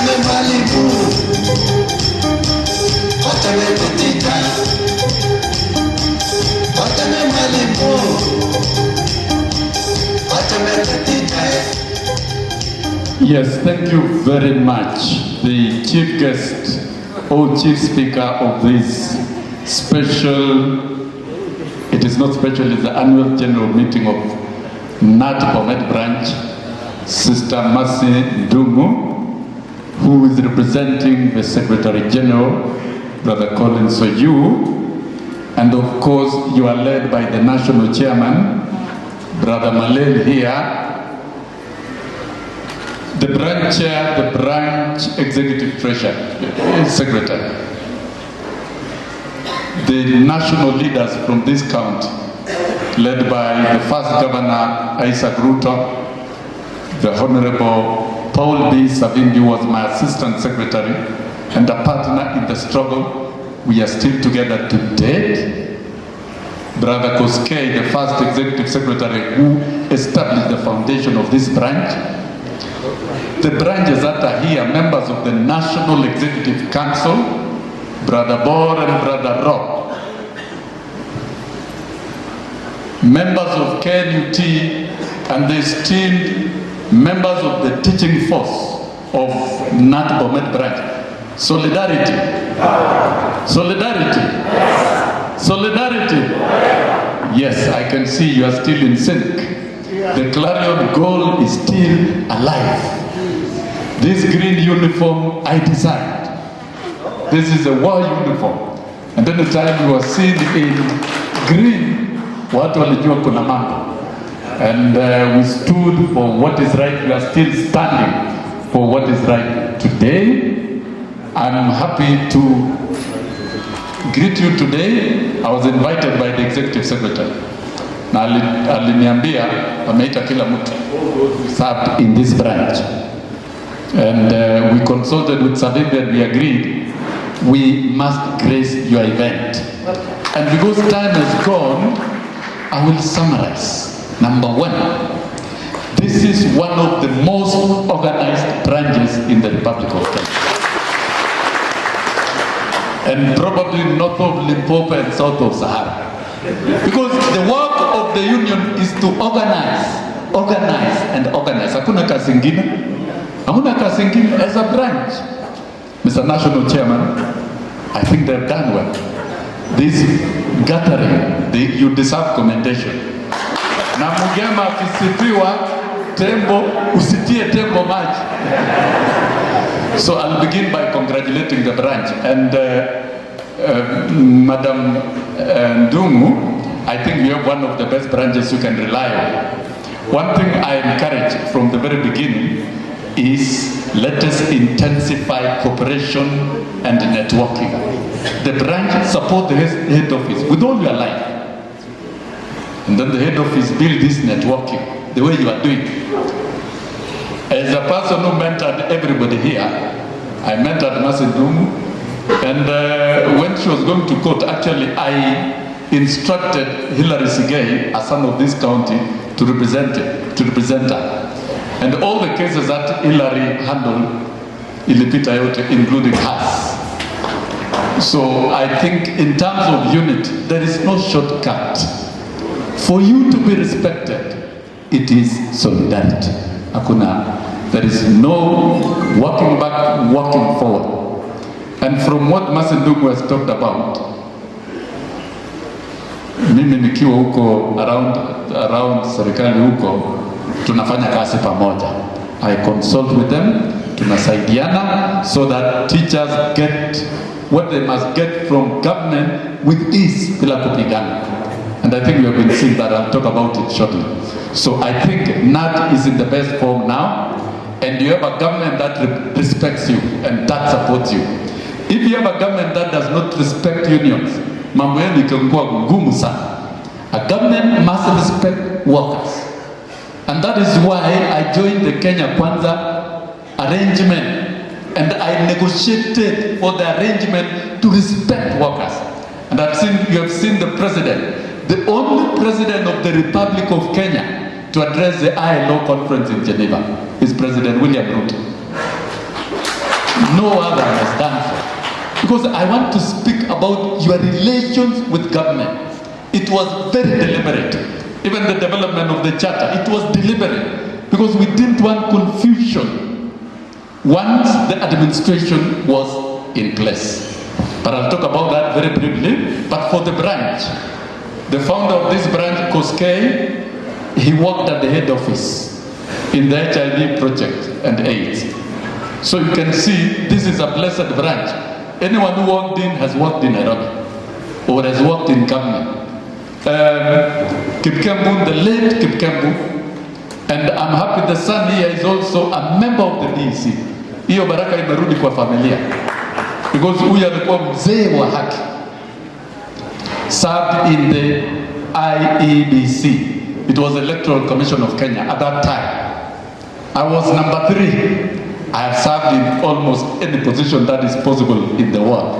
Watame Malibu, watame Petita, watame Malibu, watame Petita. Yes, thank you very much. The chief guest or chief speaker of this special, it is not special, it's the annual general meeting of Bomet branch, Sister Mercy Ndungu, who is representing the Secretary General, Brother Colin Soju, and of course you are led by the National Chairman, Brother Malel here, the branch chair, the branch executive treasurer, secretary, the national leaders from this county, led by the first governor, Isaac Ruto, the Honorable Paul B. Savimbi was my assistant secretary and a partner in the struggle. We are still together to date. Brother Koskei, the first executive secretary who established the foundation of this branch. The branches that are here, members of the National Executive Council, Brother Bor and Brother Rob, members of KNUT and the esteemed members of the teaching force of Bomet branch. Solidarity. Solidarity. Solidarity. Yes, I can see you are still in sync. The clarion goal is still alive. This green uniform I designed. This is a war uniform. And then the time we were seen in green, watu walijua kuna mambo. And we stood for what is right. We are still standing for what is right. Today, I'm happy to greet you today. I was invited by the executive secretary. Na aliniambia ameita kila mtu served in this branch. And we consulted with Savimbi and we agreed we must grace your event. And because time has gone, I will summarize. Number one, this is one of the most organized branches in the Republic of Kenya. And probably north of Limpopo and south of Sahara. Because the work of the union is to organize and organize. Hakuna kazi ingine. Hakuna kazi ingine as a branch. Mr. National Chairman, I think they've done well. This gathering, you deserve commendation. Na Mugema akisifiwa, tembo, usitie tembo maji. So I'll begin by congratulating the branch. And Madam Ndungu, I think you have one of the best branches you can rely on. One thing I encourage from the very beginning is let us intensify cooperation and networking. The branch support the head office with all your life. And then the head office build this networking the way you are doing. As a person who mentored everybody here, I mentored Mercy Ndungu, and when she was going to court, actually I instructed Hilary Sigei, a son of this county, to represent her. And all the cases that Hilary handled, ilipita yote, including hers. So I think in terms of unity, there is no shortcut. For you to be respected, it is solidarity. There is no walking back, walking forward. And from what Mercy Ndungu has talked about, mimi nikiwa huko around serikali huko, tunafanya kazi pamoja. I consult with them, tunasaidiana so that teachers get what they must get from government with ease bila kupigana. And I think we have been seeing that. I'll talk about it shortly. So I think NAT is in the best form now, and you have a government that respects you and that supports you. If you have a government that does not respect unions, mambo yenu itakuwa ngumu sana. A government must respect workers. And that is why I joined the Kenya Kwanza arrangement, and I negotiated for the arrangement to respect workers. And you have seen the president, the only president of the Republic of Kenya to address the ILO conference in Geneva is President William Ruto. no other has done so. Because I want to speak about your relations with government. It was very deliberate. Even the development of the charter, it was deliberate. Because we didn't want confusion once the administration was in place. But I'll talk about that very briefly. But for the branch, the founder of this branch, Koskei, he worked at the head office in the HIV project and AIDS. So you can see this is a blessed branch. Anyone who walked in has worked in Nairobi or has worked in government. Kipkembu, the late Kipkembu, and I'm happy the son here is also a member of the DEC. Hiyo baraka imerudi kwa familia. Because huyu alikuwa mzee wa haki. Served in the IEBC. It was the Electoral Commission of Kenya at that time. I was number 3. I have served in almost any position that is possible in the world.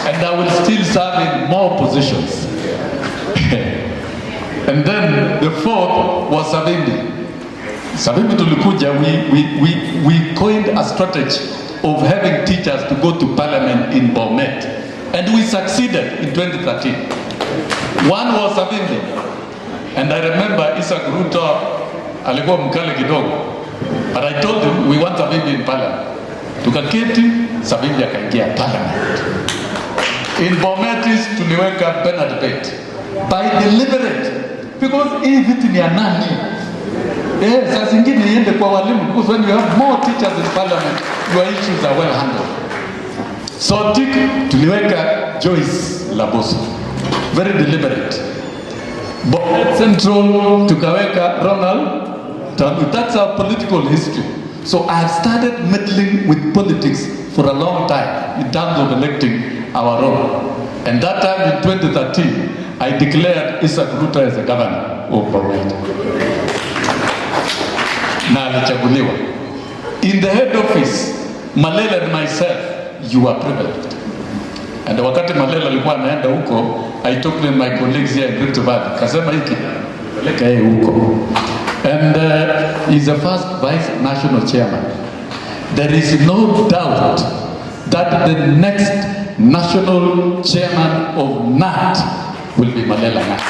And I will still serve in more positions. And then the 4th was Savimbi. Savimbi tulikuja, we coined a strategy of having teachers to go to parliament in Bomet. And we succeeded in 2013. One was Savimbi. And I remember Isaac Ruto alikuwa mkale kidogo. But I told him we want Savimbi in parliament. Tukaketi, Savimbi akaingia parliament. In Bometis tuliweka Bernard Bett. By deliberate. Because hii vitu ni anani. Saa zingine iende kwa walimu. Because when you have more teachers in parliament, your issues are well handled. So tuliweka Joyce Laboso. Very deliberate. Bomet Central tukaweka Ronald. That's our political history. So I have started meddling with politics for a long time in terms of electing our own. And that time in 2013, I declared Isaac Ruto as the governor of Bororiet. Na alichaguliwa. In the head office, Malala and myself, you are privileged. And wakati Malala alikuwa anaenda huko, I talked with my colleagues here in Rift Valley. Kasema hiki, peleka yeye huko. And he's the first vice national chairman. There is no doubt that the next national chairman of NAT will be Malala Nat.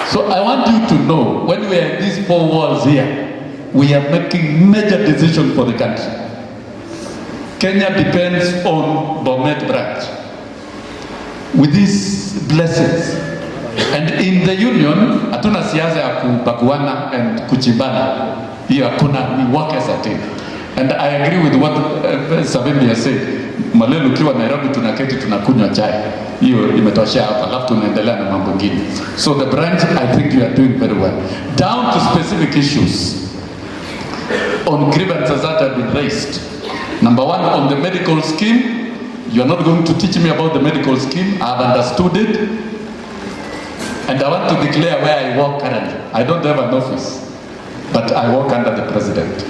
So I want you to know, when we are in these 4 walls here, we are making major decisions for the country. Kenya depends on Bomet branch with these blessings. And in the union, hatuna siasa ya kubaguana and kuchimbana. Hiyo hakuna, we work as a team. And I agree with what Savimbi has said. Malelu ukiwa Nairobi tunaketi tunakunywa chai. Hiyo imetosha hapa, alafu tunaendelea na mambo mengine. So the branch, I think you are doing very well. Down to specific issues on grievances that have been raised. Number 1, on the medical scheme. You are not going to teach me about the medical scheme. I have understood it. And I want to declare where I work currently. I don't have an office, but I work under the president.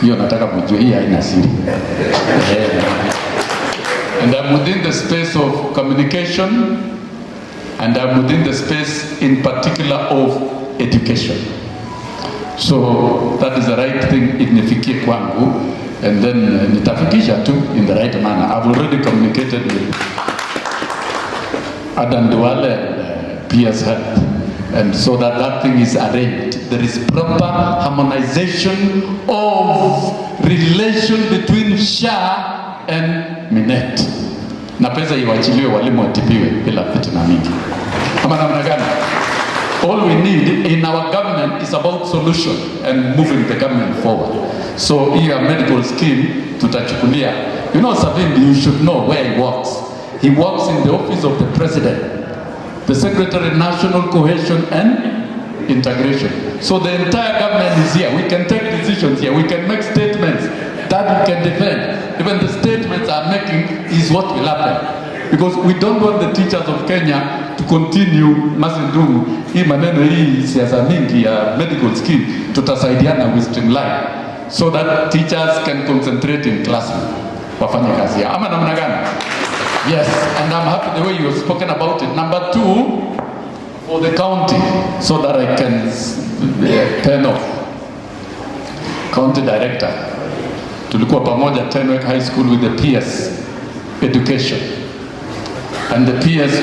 Hiyo nataka mjue, hii haina siri. And I'm within the space of communication, and I'm within the space in particular of education. So that is the right thing inifikie kwangu, and then nitafikisha tu in the right manner. I've already communicated with Adam Duale and PS Health, and so that thing is arranged. There is proper harmonization of relation between SHA and Minet. Na pesa iwachiliwe walimu watibiwe bila fitina mingi. Kama namna gani? All we need in our government is about solution and moving the government forward. So here medical scheme tutachukulia. You know Savimbi, you should know where he works. He works in the office of the president, the Secretary of National Cohesion and Integration. So the entire government is here. We can take decisions here. We can make statements that we can defend. Even the statements I'm making is what will happen. Because we don't want the teachers of Kenya to continue Masindungu. Hii maneno hii siasa mingi ya medical scheme tutasaidiana with streamline so that teachers can concentrate in classroom. Wafanye kazi ya. Ama namna gani? Yes, and I'm happy the way you have spoken about it. Number 2, for the county, so that I can turn off. county director. Tulikuwa pamoja Tenwek High School with the PS education. And the PS